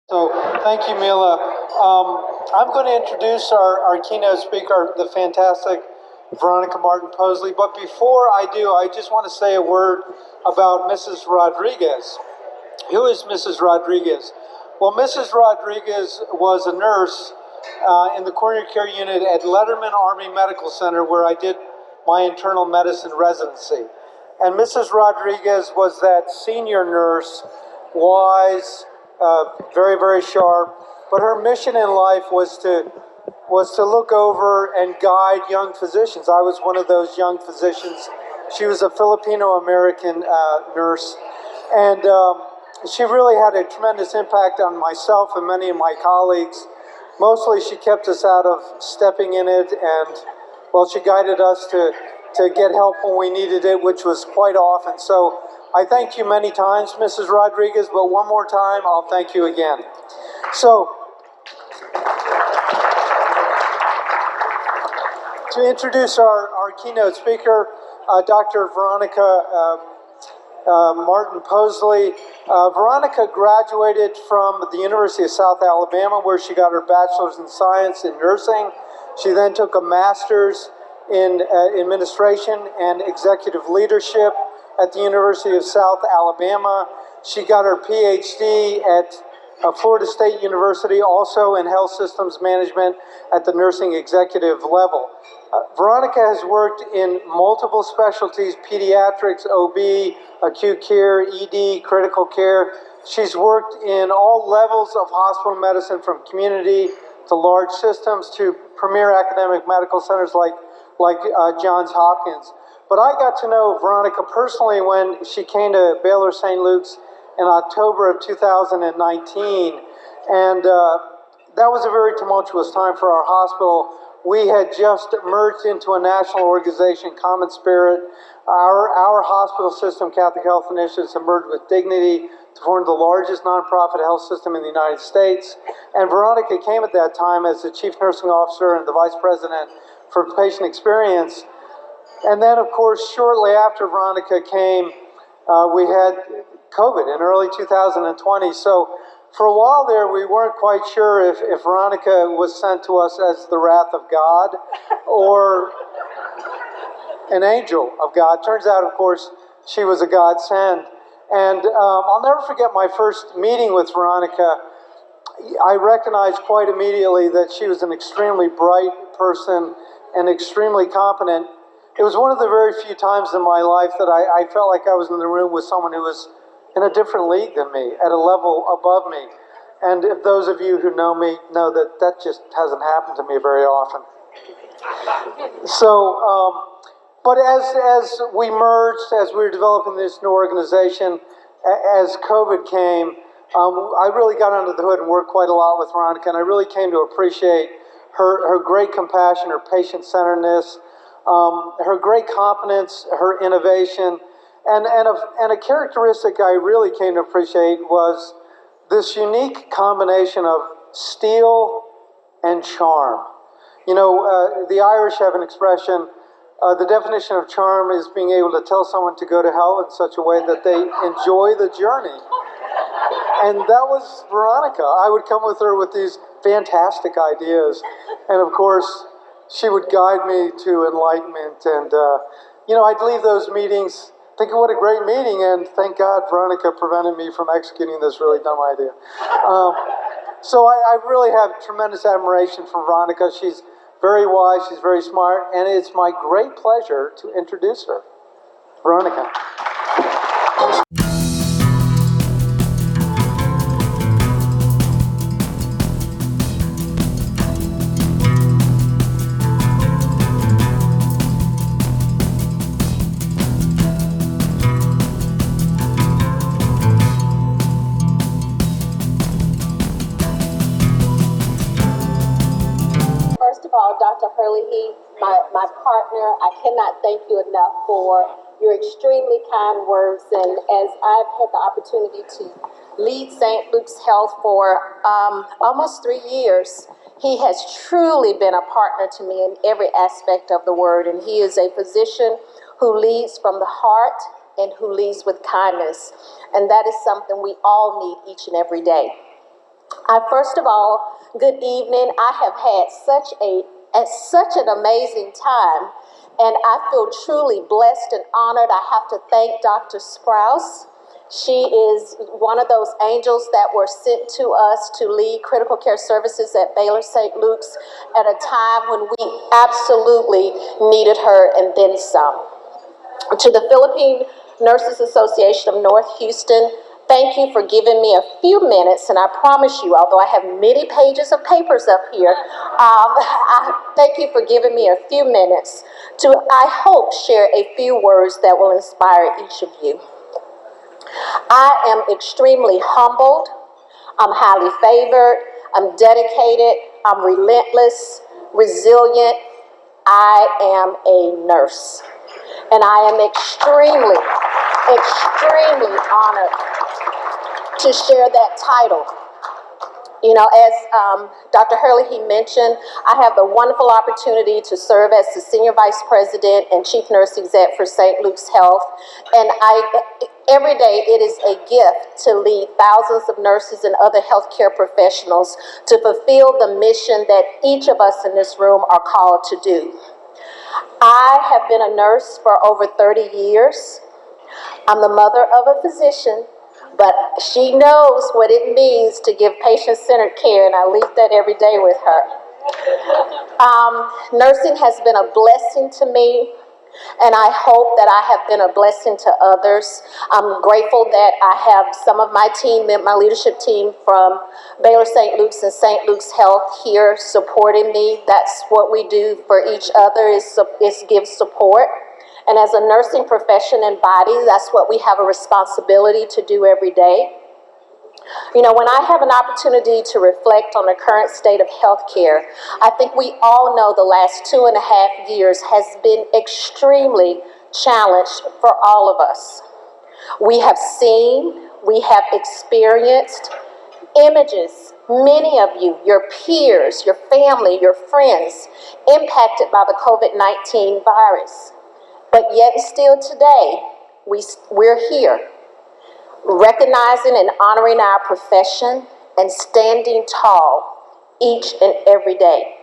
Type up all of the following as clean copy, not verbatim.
So thank you, Mila. I'm going to introduce our keynote speaker, the fantastic Veronica Martin-Posley. But before I do, I just want to say a word about Mrs. Rodriguez. Who is Mrs. Rodriguez? Well, Mrs. Rodriguez was a nurse in the coronary care unit at Letterman Army Medical Center, where I did my internal medicine residency. And Mrs. Rodriguez was that senior nurse, wise, very, very sharp. But her mission in life was to look over and guide young physicians. I was one of those young physicians. She was a Filipino-American nurse. And she really had a tremendous impact on myself and many of my colleagues. Mostly she kept us out of stepping in it, and, well, she guided us to get help when we needed it, which was quite often. So I thank you many times, Mrs. Rodriguez, but one more time, I'll thank you again. So, to introduce our keynote speaker, Dr. Veronica Martin-Posley. Veronica graduated from the University of South Alabama, where she got her bachelor's in science in nursing. She then took a master's in administration and executive leadership at the University of South Alabama. She got her PhD at Florida State University, also in health systems management at the nursing executive level. Veronica has worked in multiple specialties: pediatrics, OB, acute care, ED, critical care. She's worked in all levels of hospital medicine, from community to large systems to premier academic medical centers like Johns Hopkins. But I got to know Veronica personally when she came to Baylor St. Luke's in October of 2019. And that was a very tumultuous time for our hospital. We had just merged into a national organization, Common Spirit. Our hospital system, Catholic Health Initiatives, had merged with Dignity to form the largest nonprofit health system in the United States. And Veronica came at that time as the Chief Nursing Officer and the Vice President for Patient Experience. And then, of course, shortly after Veronica came, we had COVID in early 2020. So for a while there, we weren't quite sure if Veronica was sent to us as the wrath of God or an angel of God. Turns out, of course, she was a godsend. And I'll never forget my first meeting with Veronica. I recognized quite immediately that she was an extremely bright person and extremely competent. It was one of the very few times in my life that I felt like I was in the room with someone who was in a different league than me, at a level above me. And if those of you who know me know that that just hasn't happened to me very often. So, but as we merged, as we were developing this new organization, as COVID came, I really got under the hood and worked quite a lot with Veronica, and I really came to appreciate her great compassion, her patient-centeredness, her great competence, her innovation, and a characteristic I really came to appreciate was this unique combination of steel and charm. You know, the Irish have an expression, the definition of charm is being able to tell someone to go to hell in such a way that they enjoy the journey. And that was Veronica. I would come with her with these fantastic ideas, and of course, she would guide me to enlightenment. And, you know, I'd leave those meetings thinking, what a great meeting, and thank God Veronica prevented me from executing this really dumb idea. So I really have tremendous admiration for Veronica. She's very wise, she's very smart, and it's my great pleasure to introduce her. Veronica. Dr. Hurley, my partner, I cannot thank you enough for your extremely kind words. And as I've had the opportunity to lead St. Luke's Health for almost 3 years, he has truly been a partner to me in every aspect of the word. And he is a physician who leads from the heart and who leads with kindness. And that is something we all need each and every day. First of all, good evening. I have had such an amazing time, and I feel truly blessed and honored. I have to thank Dr. Sprouse. She is one of those angels that were sent to us to lead critical care services at Baylor St. Luke's at a time when we absolutely needed her and then some. To the Philippine Nurses Association of North Houston, thank you for giving me a few minutes, and I promise you, although I have many pages of papers up here, I thank you for giving me a few minutes to, I hope, share a few words that will inspire each of you. I am extremely humbled, I'm highly favored, I'm dedicated, I'm relentless, resilient. I am a nurse. And I am extremely, extremely honored to share that title. You know, as Dr. Hurley, he mentioned, I have the wonderful opportunity to serve as the Senior Vice President and Chief Nurse Exec for St. Luke's Health. And every day it is a gift to lead thousands of nurses and other healthcare professionals to fulfill the mission that each of us in this room are called to do. I have been a nurse for over 30 years. I'm the mother of a physician, but she knows what it means to give patient-centered care, and I leave that every day with her. Nursing has been a blessing to me, and I hope that I have been a blessing to others. I'm grateful that I have some of my team, my leadership team from Baylor St. Luke's and St. Luke's Health here supporting me. That's what we do for each other, is give support. And as a nursing profession and body, that's what we have a responsibility to do every day. You know, when I have an opportunity to reflect on the current state of healthcare, I think we all know the last 2.5 years has been extremely challenged for all of us. We have seen, we have experienced images, many of you, your peers, your family, your friends, impacted by the COVID-19 virus. But yet still today, we're here, recognizing and honoring our profession and standing tall each and every day.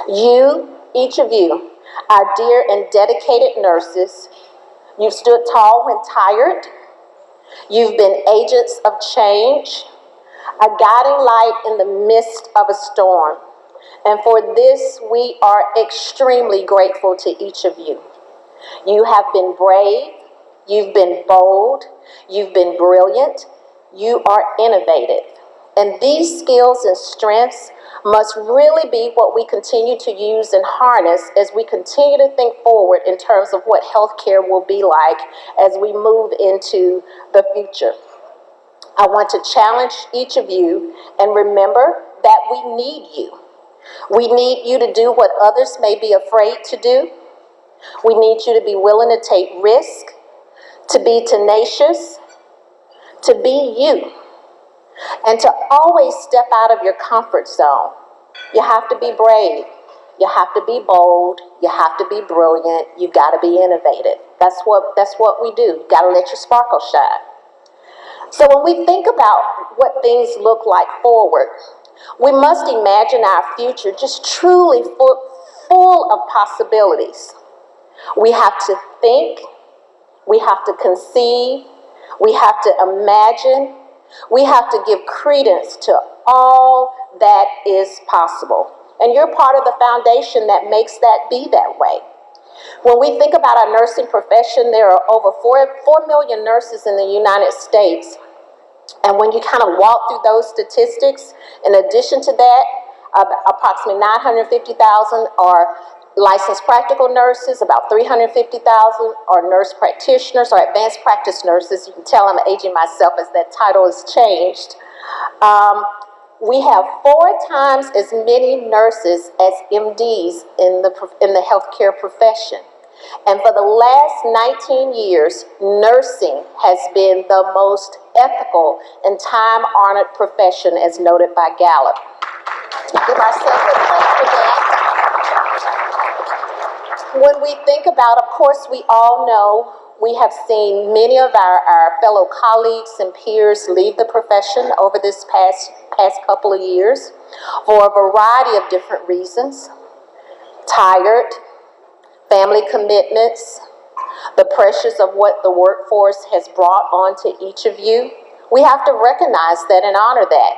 You, each of you, our dear and dedicated nurses, you've stood tall when tired. You've been agents of change, a guiding light in the midst of a storm. And for this, we are extremely grateful to each of you. You have been brave, you've been bold, you've been brilliant, you are innovative. And these skills and strengths must really be what we continue to use and harness as we continue to think forward in terms of what healthcare will be like as we move into the future. I want to challenge each of you and remember that we need you. We need you to do what others may be afraid to do. We need you to be willing to take risk, to be tenacious, to be you, and to always step out of your comfort zone. You have to be brave. You have to be bold. You have to be brilliant. You've got to be innovative. That's what we do. You've got to let your sparkle shine. So when we think about what things look like forward, we must imagine our future just truly full of possibilities. We have to think, we have to conceive, we have to imagine, we have to give credence to all that is possible. And you're part of the foundation that makes that be that way. When we think about our nursing profession, there are over 4 million nurses in the United States. And when you kind of walk through those statistics, in addition to that, approximately 950,000 are licensed practical nurses, about 350,000 are nurse practitioners or advanced practice nurses. You can tell I'm aging myself as that title has changed. We have 4 times as many nurses as MDs in the healthcare profession. And for the last 19 years, nursing has been the most ethical and time-honored profession as noted by Gallup. Give ourselves a clap for that. When we think about, of course, we all know we have seen many of our fellow colleagues and peers leave the profession over this past couple of years for a variety of different reasons. Tired, family commitments, the pressures of what the workforce has brought onto each of you. We have to recognize that and honor that.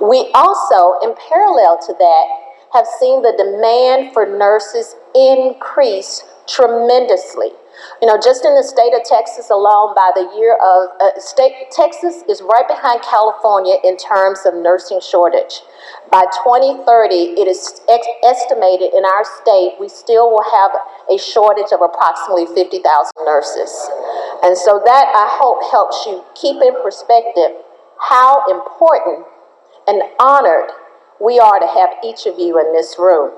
We also, in parallel to that, have seen the demand for nurses increase tremendously. You know, just in the state of Texas alone, by the year of, Texas is right behind California in terms of nursing shortage. By 2030, it is estimated in our state we still will have a shortage of approximately 50,000 nurses. And so that, I hope, helps you keep in perspective how important and honored we are to have each of you in this room.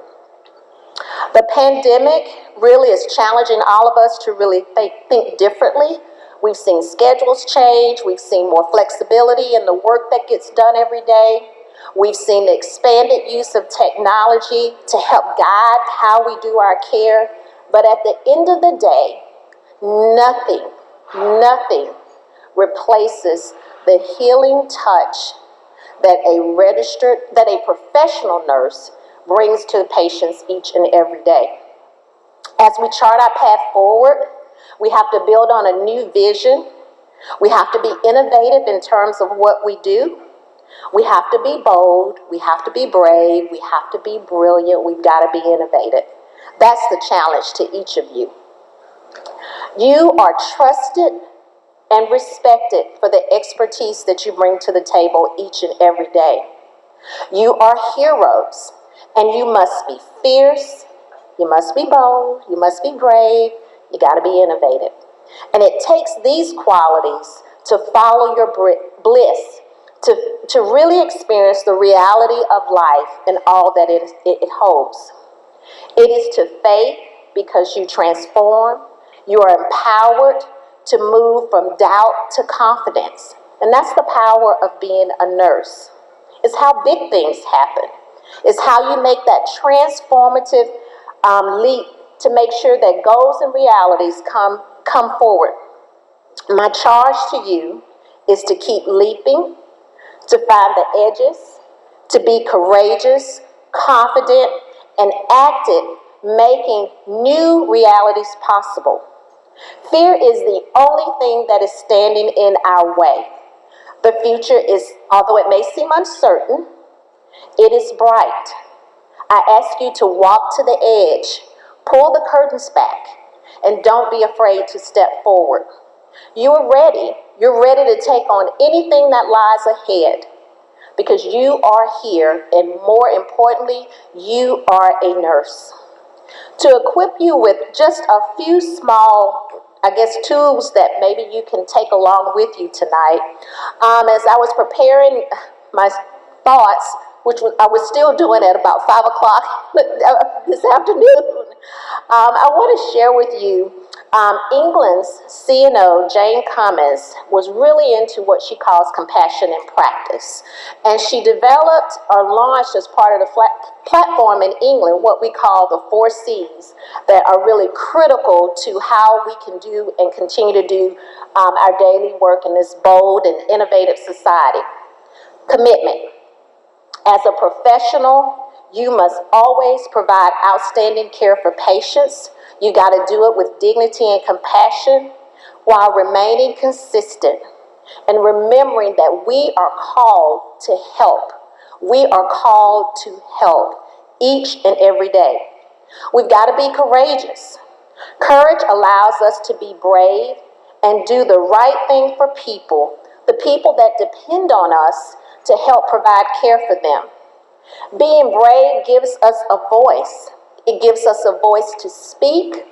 The pandemic really is challenging all of us to really think differently. We've seen schedules change. We've seen more flexibility in the work that gets done every day. We've seen the expanded use of technology to help guide how we do our care. But at the end of the day, nothing replaces the healing touch that a professional nurse brings to the patients each and every day. As we chart our path forward, we have to build on a new vision. We have to be innovative in terms of what we do. We have to be bold. We have to be brave. We have to be brilliant. We've got to be innovative. That's the challenge to each of you. You are trusted and respected for the expertise that you bring to the table each and every day. You are heroes, and you must be fierce, you must be bold, you must be brave, you got to be innovative. And it takes these qualities to follow your bliss, to really experience the reality of life and all that it holds. It is to faith because you transform, you are empowered to move from doubt to confidence. And that's the power of being a nurse. It's how big things happen. It's how you make that transformative leap to make sure that goals and realities come forward. My charge to you is to keep leaping, to find the edges, to be courageous, confident, and active, making new realities possible. Fear is the only thing that is standing in our way. The future is, although it may seem uncertain, it is bright. I ask you to walk to the edge, pull the curtains back, and don't be afraid to step forward. You are ready. You're ready to take on anything that lies ahead because you are here, and more importantly, you are a nurse. To equip you with just a few small, tools that maybe you can take along with you tonight. As I was preparing my thoughts, I was still doing at about 5 o'clock this afternoon, I want to share with you England's CNO, Jane Cummins, was really into what she calls compassion in practice. And she developed or launched as part of the platform in England what we call the 4 C's that are really critical to how we can do and continue to do our daily work in this bold and innovative society. Commitment. As a professional, you must always provide outstanding care for patients. You got to do it with dignity and compassion while remaining consistent and remembering that we are called to help. We are called to help each and every day. We've got to be courageous. Courage allows us to be brave and do the right thing for people, the people that depend on us to help provide care for them. Being brave gives us a voice. It gives us a voice to speak.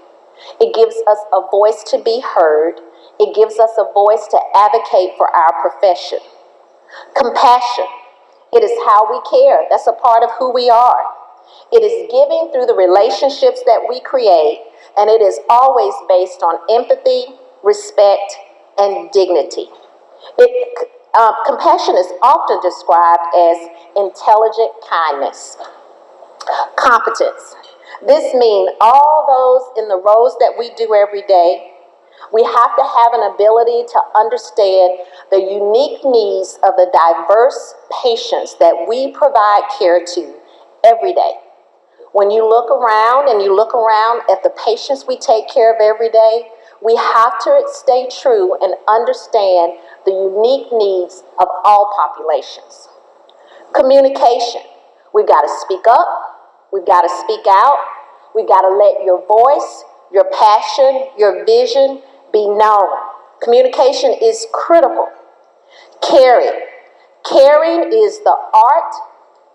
It gives us a voice to be heard. It gives us a voice to advocate for our profession. Compassion. It is how we care. That's a part of who we are. It is giving through the relationships that we create, and it is always based on empathy, respect, and dignity. Compassion is often described as intelligent kindness. Competence. This means all those in the roles that we do every day, We have to have an ability to understand the unique needs of the diverse patients that we provide care to every day. When you look around and you look around at the patients we take care of every day, we have to stay true and understand the unique needs of all populations. Communication. We've got to speak up. We've got to speak out. We've got to let your voice, your passion, your vision be known. Communication is critical. Caring. Caring is the art,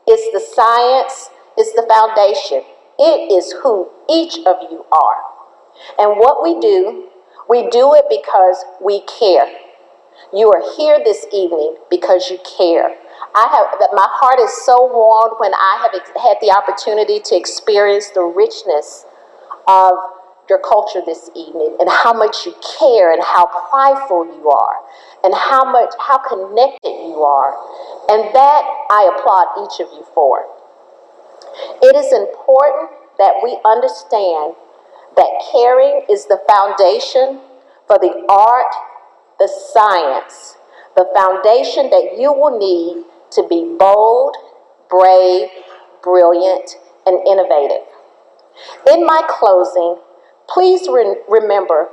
it's the science, it's the foundation. It is who each of you are. And what we do it because we care. You are here this evening because you care. My heart is so warmed when I have had the opportunity to experience the richness of your culture this evening and how much you care and how prideful you are and how connected you are. And that I applaud each of you for. It is important that we understand that caring is the foundation for the art, the science, the foundation that you will need to be bold, brave, brilliant, and innovative. In my closing, please remember,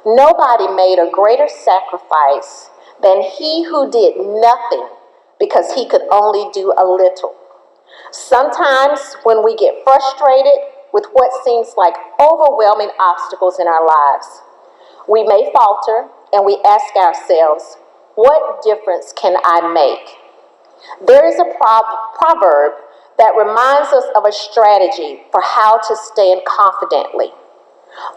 nobody made a greater sacrifice than he who did nothing because he could only do a little. Sometimes when we get frustrated with what seems like overwhelming obstacles in our lives, we may falter and we ask ourselves, what difference can I make? There is a proverb that reminds us of a strategy for how to stand confidently.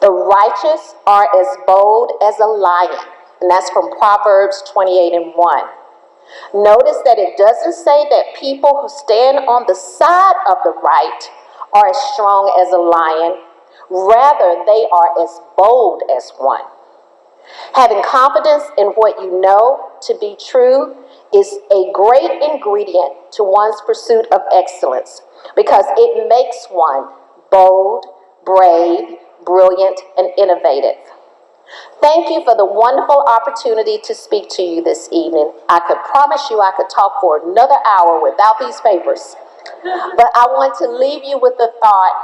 The righteous are as bold as a lion, and that's from Proverbs 28:1. Notice that it doesn't say that people who stand on the side of the right are as strong as a lion. Rather, they are as bold as one. Having confidence in what you know to be true is a great ingredient to one's pursuit of excellence because it makes one bold, brave, brilliant, and innovative. Thank you for the wonderful opportunity to speak to you this evening. I could promise you I could talk for another hour without these papers. But I want to leave you with the thought,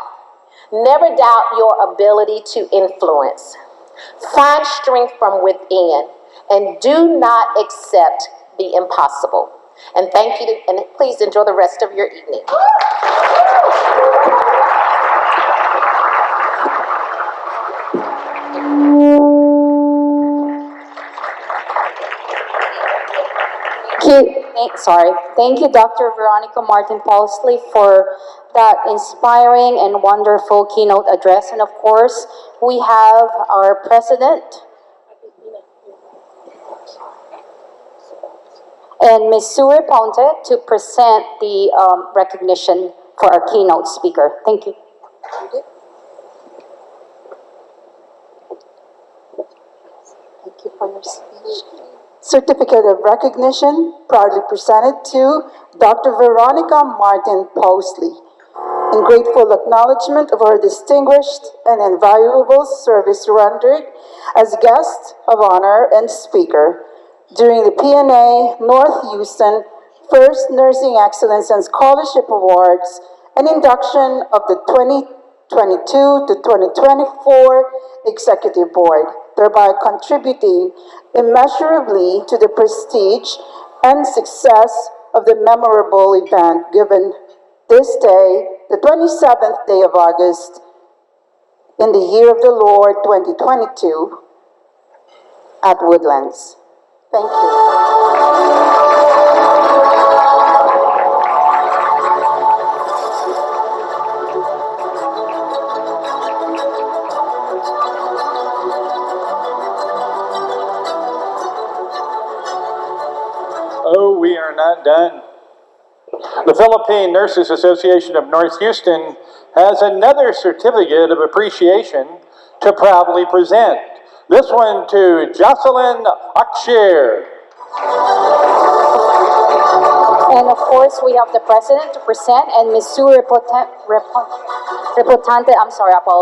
never doubt your ability to influence. Find strength from within and do not accept the impossible. And thank you, and please enjoy the rest of your evening. Thank you, Dr. Veronica Martin-Pausley, for that inspiring and wonderful keynote address. And of course, we have our president and Ms. Sue Ponte to present the recognition for our keynote speaker. Thank you. Thank you for your speech. Certificate of recognition proudly presented to Dr. Veronica Martin-Pausley in grateful acknowledgement of her distinguished and invaluable service rendered as guest of honor and speaker during the PNA North Houston First Nursing Excellence and Scholarship Awards and induction of the 2022 to 2024 Executive Board, thereby contributing immeasurably to the prestige and success of the memorable event given this day, the 27th day of August, in the year of the Lord 2022 at Woodlands. Thank you. Oh, we are not done. The Philippine Nurses Association of North Houston has another certificate of appreciation to proudly present. This one to Jocelyn Akshir. And of course, we have the president to present and Ms. Sue Repotante, I'm sorry, I apologize.